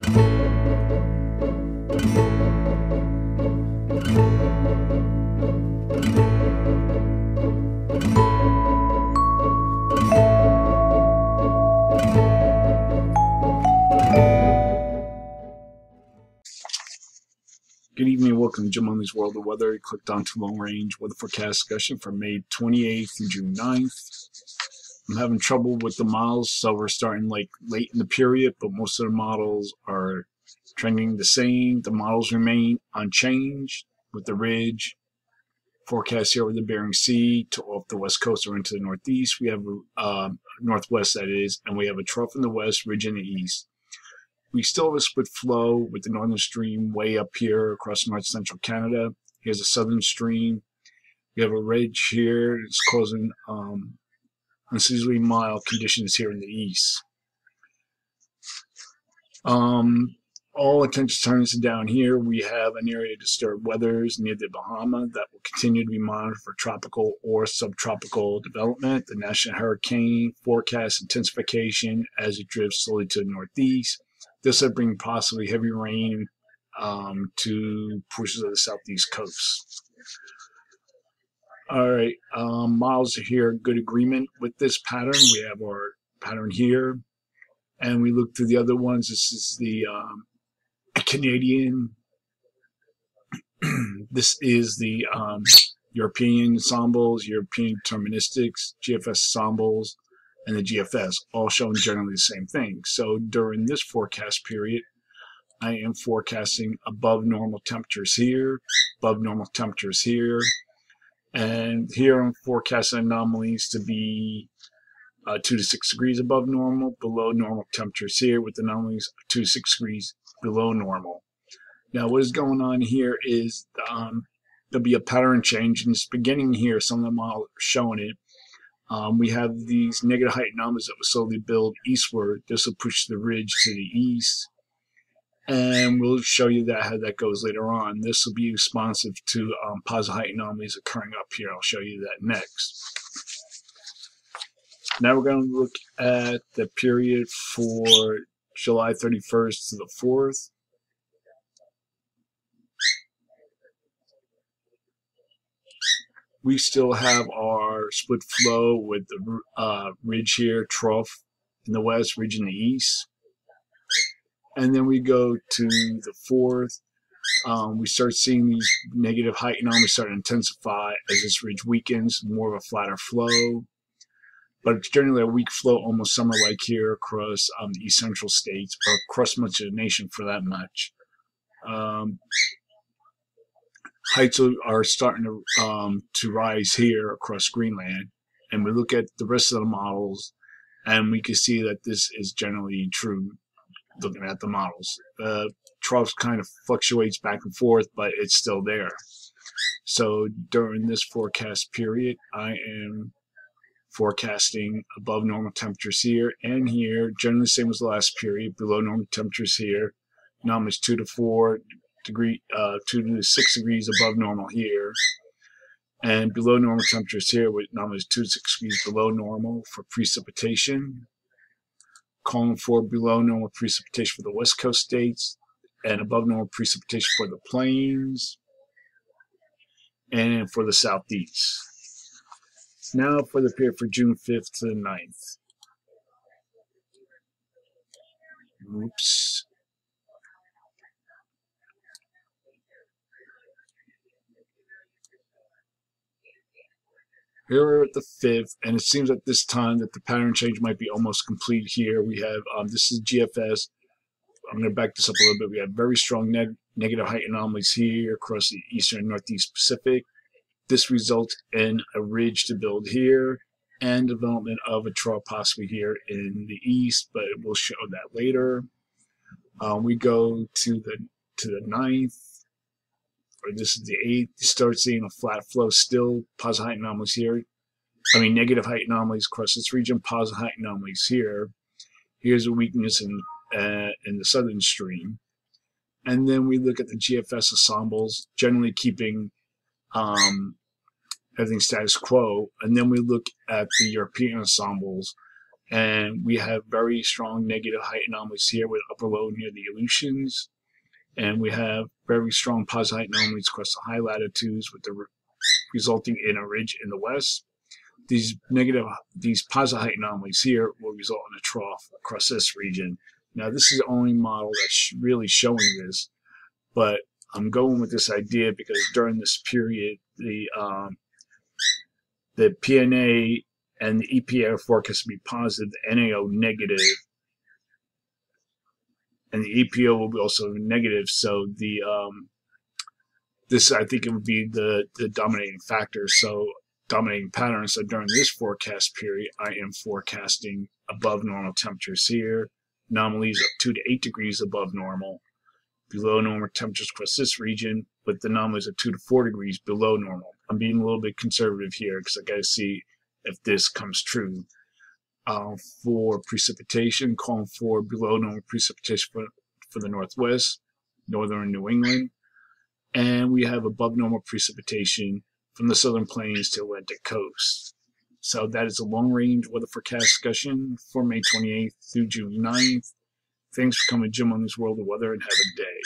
Good evening, welcome to Jim Only's World of Weather. You clicked onto Long Range Weather Forecast discussion for May 28th through June 9th. I'm having trouble with the models, so we're starting like late in the period, but most of the models are trending the same. The models remain unchanged with the ridge forecast here over the Bering Sea to off the west coast or into the northeast. We have northwest, that is, and we have a trough in the west, ridge in the east. We still have a split flow with the northern stream way up here across north central Canada. Here's a southern stream. We have a ridge here. It's causing unseasonably mild conditions here in the east. All attention turns down here. We have an area of disturbed weathers near the Bahamas that will continue to be monitored for tropical or subtropical development. The National Hurricane forecast intensification as it drifts slowly to the northeast. This will bring possibly heavy rain to portions of the southeast coast. All right, models are here. Good agreement with this pattern. We have our pattern here, and we look through the other ones. This is the Canadian. This is the European ensembles, European deterministics, GFS ensembles, and the GFS, all showing generally the same thing. So during this forecast period, I am forecasting above normal temperatures here, above normal temperatures here, and here I'm forecasting anomalies to be 2 to 6 degrees above normal, below normal temperatures here, with anomalies 2 to 6 degrees below normal. Now what is going on here is there'll be a pattern change in this beginning here. Some of the models are showing it. We have these negative height anomalies that will slowly build eastward. This will push the ridge to the east, and we'll show you that how that goes later on. This will be responsive to positive height anomalies occurring up here. I'll show you that next. Now we're going to look at the period for July 31st to the 4th. We still have our split flow with the ridge here, trough in the west, ridge in the east. And then we go to the 4th. We start seeing these negative height anomalies start to intensify as this ridge weakens, more of a flatter flow. But it's generally a weak flow, almost summer-like here across the east central states, or across much of the nation for that much. Heights are starting to rise here across Greenland, and we look at the rest of the models, and we can see that this is generally true. Looking at the models, trough kind of fluctuates back and forth, but it's still there. So during this forecast period, I am forecasting above normal temperatures here and here, generally the same as the last period. Below normal temperatures here, anomalies 2 to 6 degrees above normal here, and below normal temperatures here with anomalies 2 to 6 degrees below normal for precipitation. Calling for below normal precipitation for the west coast states and above normal precipitation for the plains and for the southeast. Now for the period for June 5th to the 9th. Oops. Here we're at the 5th, and it seems at this time that the pattern change might be almost complete here. We have, this is GFS. I'm going to back this up a little bit. We have very strong negative height anomalies here across the eastern and northeast Pacific. This results in a ridge to build here and development of a trough possibly here in the east, but we'll show that later. We go to the 9th. Or this is the 8th, you start seeing a flat flow still, positive height anomalies here. Negative height anomalies across this region, positive height anomalies here. Here's a weakness in the southern stream. And then we look at the GFS ensembles, generally keeping everything status quo. And then we look at the European ensembles, And we have very strong negative height anomalies here with upper low near the Aleutians. And we have very strong positive height anomalies across the high latitudes, with the resulting in a ridge in the west. These positive height anomalies here will result in a trough across this region. Now, this is the only model that's really showing this, but I'm going with this idea because during this period, the PNA and the EPA are forecast to be positive, the NAO negative, and the EPO will be also negative. So this, I think, it would be the dominating factor. So dominating pattern. So during this forecast period, I am forecasting above normal temperatures here, anomalies of 2 to 8 degrees above normal, below normal temperatures across this region, with the anomalies of 2 to 4 degrees below normal. I'm being a little bit conservative here because I got to see if this comes true. For precipitation, calling for below normal precipitation for the Northwest, northern New England, and we have above normal precipitation from the southern plains to Atlantic coast. So that is a long-range weather forecast discussion for May 28th through June 9th. Thanks for coming to Jim on this World of Weather, and have a day.